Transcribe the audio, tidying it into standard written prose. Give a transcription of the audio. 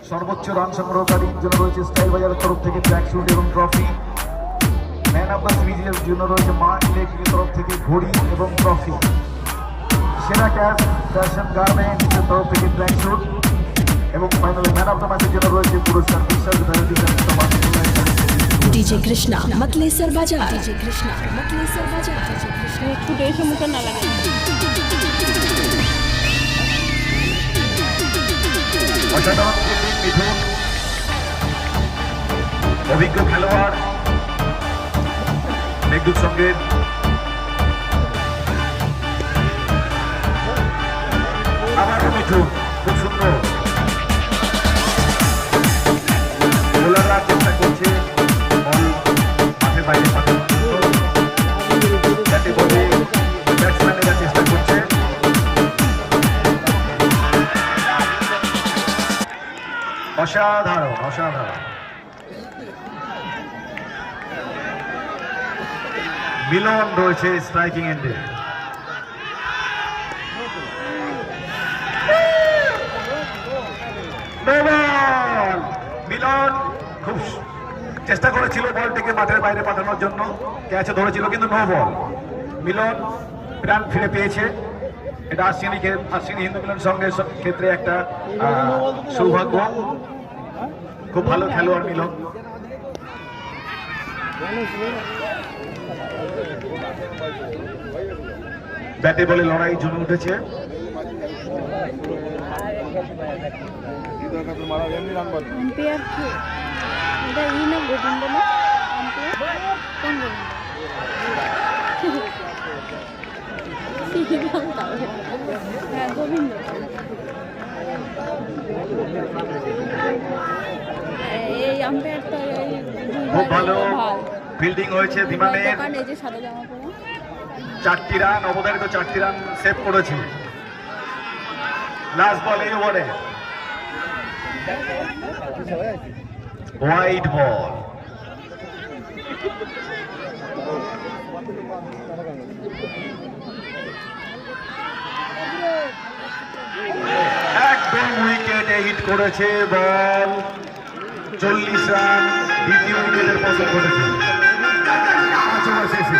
সর্বোচ্চ রান সংগ্রহকারীর জন্য রয়েছে স্টাইল বাজারের তরফ থেকে ট্র্যাক স্যুট এবং ট্রফি। ম্যান অফ দ্য সিরিজের জন্য রয়েছে মা ইলেকট্রিকের তরফ থেকে ঘড়ি এবং ট্রফি। সেরা ক্যাশ ফ্যাশন গার্মেন্টসের তরফ থেকে ট্র্যাক স্যুট এবং ফাইনালি ম্যান অফ দ্য ম্যাচের জন্য রয়েছে পুরস্কার বিশ্বাস डीजे कृष्णा मतलेसर बाजार। डीजे कृष्णा मतलेसर बाजार। डीजे कृष्णा ছুটে এসে মুখে না লাগে। অসাধারণ মিঠুন অভিজ্ঞ খেলোয়াড় মেঘদূত সঙ্গের আবারও মিঠুন খুব সুন্দর বোলাররা চেষ্টা করছে বল মাঠের বাইরে পাঠানোর যাতে বলে ব্যাটসম্যানেরা চেষ্টা করছে। অসাধারণ অসাধারণ মিলন রয়েছে স্ট্রাইকিং এন্ডে। মিলন খুব চেষ্টা করেছিল বলটিকে মাঠের বাইরে পাঠানোর জন্য, ক্যাচে ধরেছিল কিন্তু নো বল। মিলন রান ফিরে পেয়েছে। এটা আশ্বিনী হিন্দু মিলন সঙ্গের ক্ষেত্রে একটা সৌভাগ্য। খুব ভালো খেলোয়াড় মিলন। ব্যাটে বলে লড়াই জমে উঠেছে। আম্পায়ার কে? এটা ই না গোবিন্দ না? আম্পায়ার কোন গোবিন্দ? হ্যাঁ গোবিন্দ। এই আম্পায়ার তো খুব ভালো ফিল্ডিং হয়েছে বিমানের। দোকানে যে সাদা জামা পরা 4টি রান অবধারিত 4টি রান সেভ করেছে লাস্ট বল এই ওভারে। হোয়াইট বল একদম উইকেটে হিট করেছে বল। 40 রান দ্বিতীয় উইকেটের পতন ঘটেছে। 5 ওভার শেষে